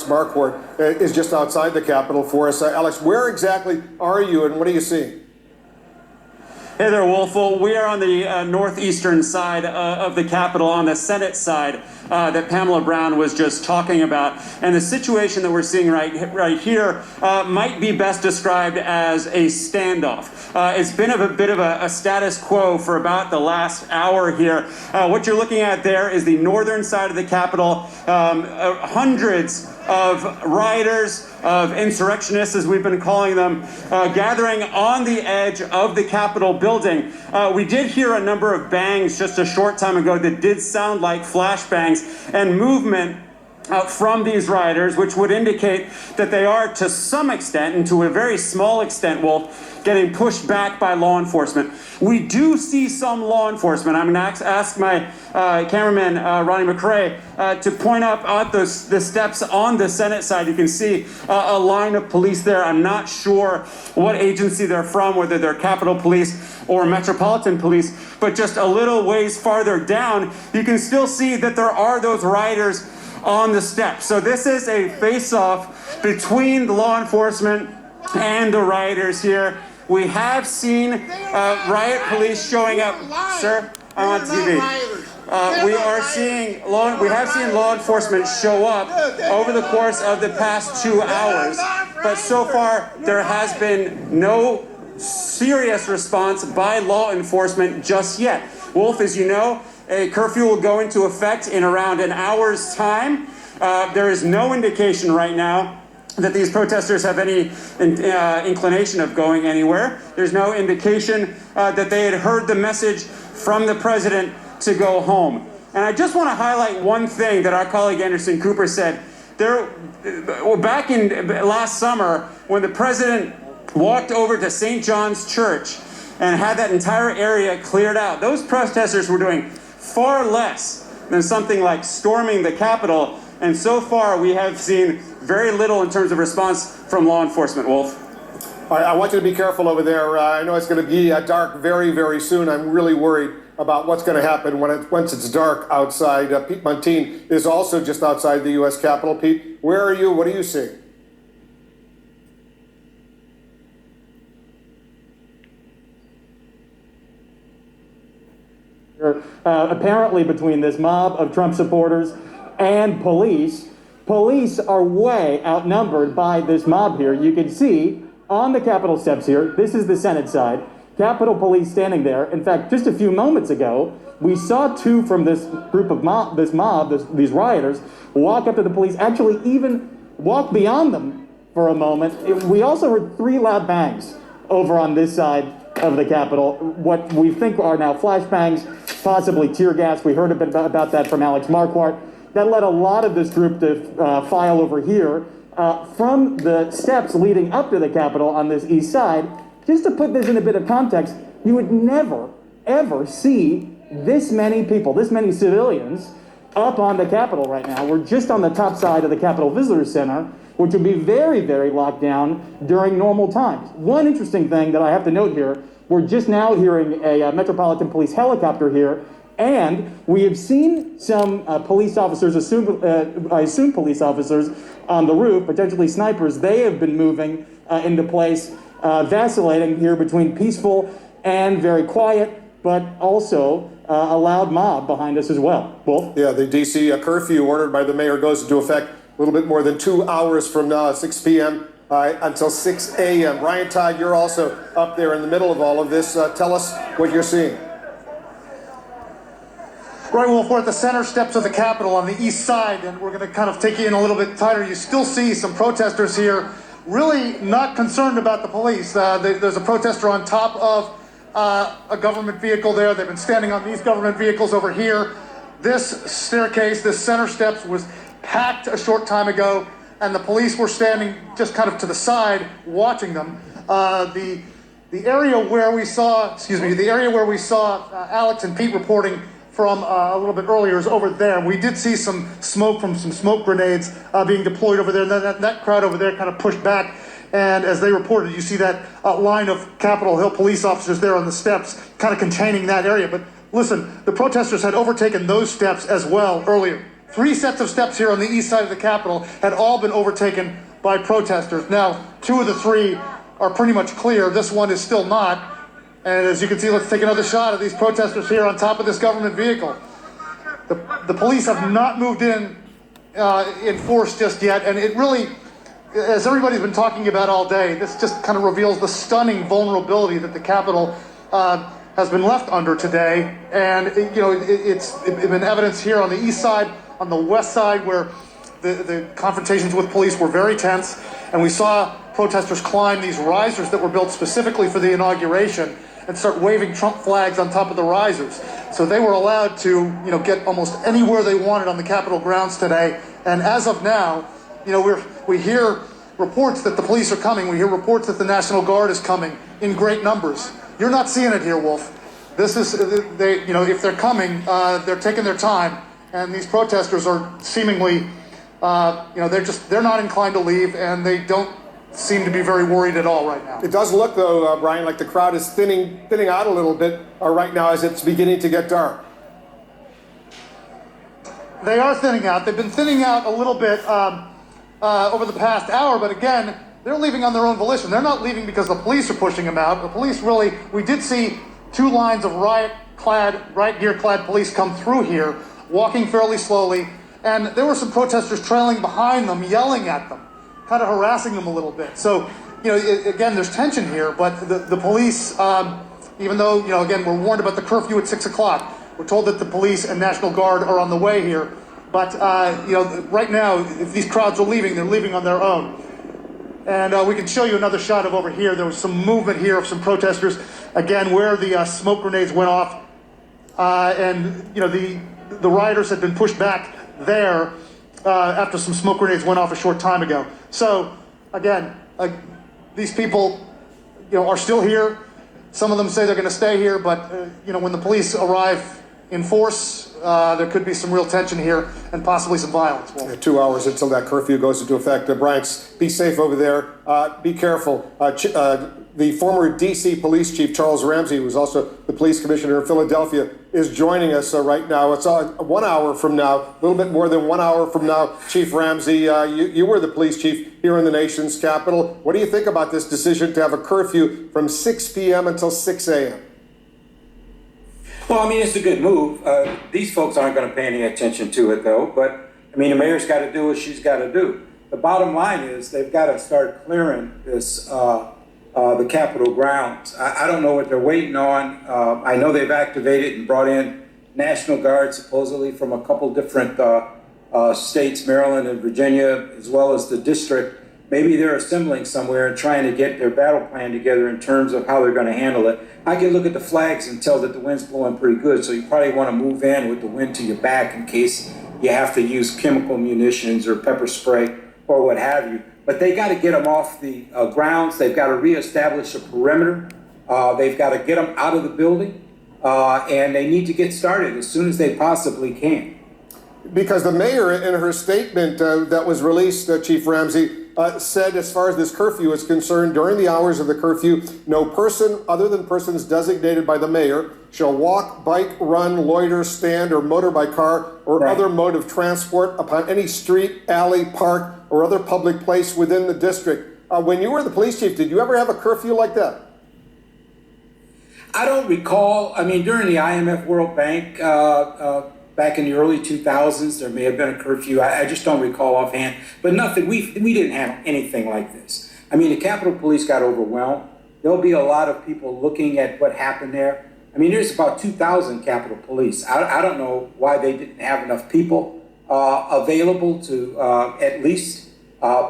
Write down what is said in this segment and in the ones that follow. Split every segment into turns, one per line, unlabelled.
Alex Marquardt is just outside the Capitol for us. Alex, where exactly are you and what are you seeing?
Hey there, Wolf. Well, we are on the northeastern side of the Capitol, on the Senate side that Pamela Brown was just talking about. And the situation that we're seeing right here might be best described as a standoff. It's been a bit of a status quo for about the last hour here. What you're looking at there is the northern side of the Capitol. Hundreds of rioters, of insurrectionists, as we've been calling them, gathering on the edge of the Capitol building. We did hear a number of bangs just a short time ago that did sound like flashbangs and movement from these rioters, which would indicate that they are, to some extent, and to a very small extent, Wolf, getting pushed back by law enforcement. We do see some law enforcement. I'm going to ask my cameraman, Ronnie McRae, to point up at the steps on the Senate side. You can see a line of police there. I'm not sure what agency they're from, whether they're Capitol Police or Metropolitan Police, but just a little ways farther down, you can still see that there are those rioters on the steps. So this is a face-off between the law enforcement and the rioters here. We have seen riot police showing up. Sir, I'm on TV. We have seen law enforcement show up over the course of the past 2 hours, but so far there has been no serious response by law enforcement just yet. Wolf, as you know, a curfew will go into effect in around an hour's time. There is no indication right now that these protesters have any inclination of going anywhere. There's no indication that they had heard the message from the president to go home. And I just want to highlight one thing that our colleague Anderson Cooper said. Back in last summer, when the president walked over to St. John's Church and had that entire area cleared out, those protesters were doing far less than something like storming the Capitol. And so far, we have seen very little in terms of response from law enforcement, Wolf.
All right, I want you to be careful over there. I know it's going to be dark very, very soon. I'm really worried about what's going to happen once it's dark outside. Pete Montine is also just outside the U.S. Capitol. Pete, where are you? What are you seeing?
Apparently between this mob of Trump supporters and police are way outnumbered by this mob here. You can see on the Capitol steps here, this is the Senate side, Capitol Police standing there. In fact, just a few moments ago, we saw two from this group of these rioters, walk up to the police, actually even walk beyond them for a moment. We also heard 3 loud bangs over on this side of the Capitol, what we think are now flashbangs, possibly tear gas. We heard a bit about that from Alex Marquardt. That led a lot of this group to file over here from the steps leading up to the Capitol on this east side. Just to put this in a bit of context, you would never, ever see this many people, this many civilians up on the Capitol right now. We're just on the top side of the Capitol Visitor Center, which would be very, very locked down during normal times. One interesting thing that I have to note here, we're just now hearing a Metropolitan Police helicopter here, and we have seen some police officers, I assume police officers, on the roof, potentially snipers. They have been moving into place, vacillating here between peaceful and very quiet, but also a loud mob behind us as well. Wolf?
Yeah, the D.C. curfew ordered by the mayor goes into effect a little bit more than 2 hours from now, 6 p.m. Until 6 a.m. Ryan Todd, you're also up there in the middle of all of this. Tell us what you're seeing.
Right, Wolf, we're at the center steps of the Capitol on the east side, and we're going to kind of take you in a little bit tighter. You still see some protesters here really not concerned about the police. There's a protester on top of a government vehicle there. They've been standing on these government vehicles over here. This staircase, this center steps was packed a short time ago, and the police were standing just kind of to the side watching them. The area where we saw, Alex and Pete reporting from a little bit earlier is over there. We did see some smoke from some smoke grenades being deployed over there. And that crowd over there kind of pushed back. And as they reported, you see that line of Capitol Hill police officers there on the steps kind of containing that area. But listen, the protesters had overtaken those steps as well earlier. 3 sets of steps here on the east side of the Capitol had all been overtaken by protesters. Now, 2 of the 3 are pretty much clear. This one is still not. And as you can see, let's take another shot of these protesters here on top of this government vehicle. The police have not moved in force just yet, and it really, as everybody's been talking about all day, this just kind of reveals the stunning vulnerability that the Capitol has been left under today. And it's been evidence here on the east side, on the west side, where the confrontations with police were very tense, and we saw protesters climb these risers that were built specifically for the inauguration and start waving Trump flags on top of the risers. So they were allowed to, get almost anywhere they wanted on the Capitol grounds today. And as of now, we hear reports that the police are coming. We hear reports that the National Guard is coming in great numbers. You're not seeing it here, Wolf. This is, if they're coming, they're taking their time. And these protesters are seemingly, they're not inclined to leave, and they don't seem to be very worried at all right now.
It does look, though, Brian, like the crowd is thinning out a little bit right now as it's beginning to get dark.
They are thinning out. They've been thinning out a little bit over the past hour, but again, they're leaving on their own volition. They're not leaving because the police are pushing them out. The police really, we did see 2 lines of riot gear-clad police come through here, walking fairly slowly, and there were some protesters trailing behind them, yelling at them, kind of harassing them a little bit. So, again, there's tension here, but the police, even though, again, we're warned about the curfew at 6 o'clock, we're told that the police and National Guard are on the way here. But, right now, if these crowds are leaving, they're leaving on their own. And we can show you another shot of over here. There was some movement here of some protesters, again, where the smoke grenades went off. And, the rioters had been pushed back there after some smoke grenades went off a short time ago. So, again, these people, are still here. Some of them say they're going to stay here, but, when the police arrive in force, there could be some real tension here and possibly some violence. Well,
2 hours until that curfew goes into effect. Brian, be safe over there. Be careful. The former D.C. police chief, Charles Ramsey, who was also the police commissioner in Philadelphia, is joining us right now. It's 1 hour from now, a little bit more than 1 hour from now. Chief Ramsey, you were the police chief here in the nation's capital. What do you think about this decision to have a curfew from 6 p.m. until 6 a.m.?
Well, it's a good move. These folks aren't going to pay any attention to it, though. But, the mayor's got to do what she's got to do. The bottom line is they've got to start clearing this, the Capitol grounds. I don't know what they're waiting on. I know they've activated and brought in National Guard, supposedly from a couple different states, Maryland and Virginia, as well as the district. Maybe they're assembling somewhere and trying to get their battle plan together in terms of how they're going to handle it. I can look at the flags and tell that the wind's blowing pretty good, so you probably want to move in with the wind to your back in case you have to use chemical munitions or pepper spray or what have you. But they got to get them off the grounds. They've got to reestablish a perimeter. They've got to get them out of the building, and they need to get started as soon as they possibly can.
Because the mayor, in her statement that was released, Chief Ramsey, said as far as this curfew is concerned, during the hours of the curfew, no person other than persons designated by the mayor shall walk, bike, run, loiter, stand, or motor by car or other mode of transport upon any street, alley, park, or other public place within the district. When you were the police chief, did you ever have a curfew like that?
I don't recall. During the IMF World Bank, back in the early 2000s, there may have been a curfew. I just don't recall offhand. But nothing, we didn't handle anything like this. The Capitol Police got overwhelmed. There'll be a lot of people looking at what happened there. There's about 2,000 Capitol Police. I don't know why they didn't have enough people available to at least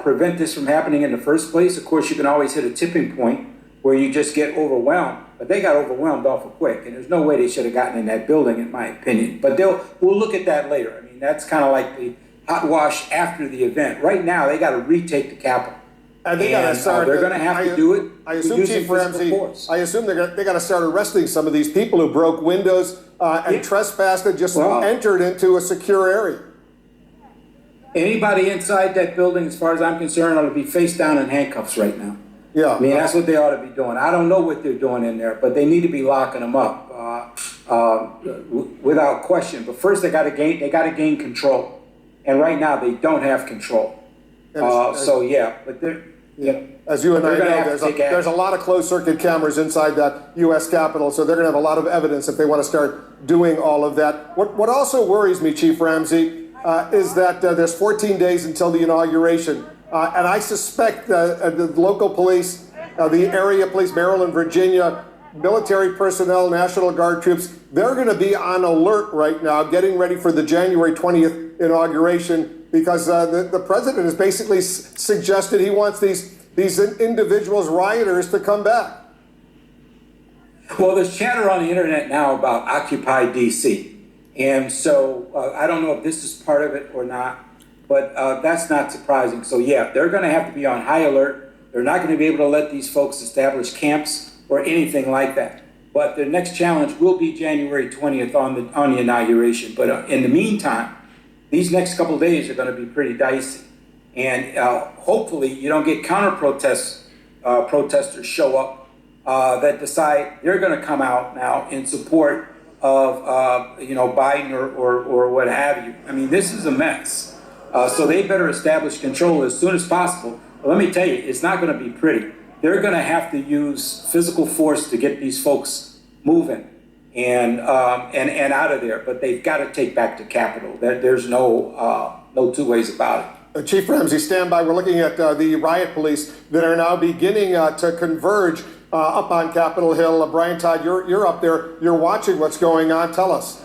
prevent this from happening in the first place. Of course, you can always hit a tipping point where you just get overwhelmed. But they got overwhelmed awful quick, and there's no way they should have gotten in that building, in my opinion. But we'll look at that later. That's kind of like the hot wash after the event. Right now, they got to retake the Capitol.
And they got to start.
They're going to have to do it.
I assume, Chief Ramsey, I assume they got to start arresting some of these people who broke windows and trespassed and just entered into a secure area.
Anybody inside that building, as far as I'm concerned, ought to be face down in handcuffs right now.
Yeah,
that's what they ought to be doing. I don't know what they're doing in there, but they need to be locking them up without question. But first, they got to gain control. And right now, they don't have control. So, yeah, but they're... Yeah.
As you and I
They're gonna
know,
have to take
there's a
action.
lot of closed-circuit cameras inside that U.S. Capitol, so they're going to have a lot of evidence if they want to start doing all of that. What also worries me, Chief Ramsey, is that there's 14 days until the inauguration, and I suspect the local police, the area police, Maryland, Virginia, military personnel, National Guard troops, they're going to be on alert right now, getting ready for the January 20th inauguration, because the president has basically suggested he wants these individuals, rioters, to come back.
Well, there's chatter on the internet now about Occupy DC. And so I don't know if this is part of it or not, but that's not surprising. So yeah, they're going to have to be on high alert. They're not going to be able to let these folks establish camps or anything like that. But the next challenge will be January 20th on the inauguration. But in the meantime, these next couple of days are going to be pretty dicey. And hopefully you don't get protesters show up that decide they're going to come out now in support of Biden or what have you. I mean, this is a mess. So they better establish control as soon as possible. But let me tell you, it's not going to be pretty. They're going to have to use physical force to get these folks moving and out of there. But they've got to take back the Capitol. There's no two ways about it.
Chief Ramsey, stand by. We're looking at the riot police that are now beginning to converge up on Capitol Hill. Brian Todd, you're up there. You're watching what's going on. Tell us.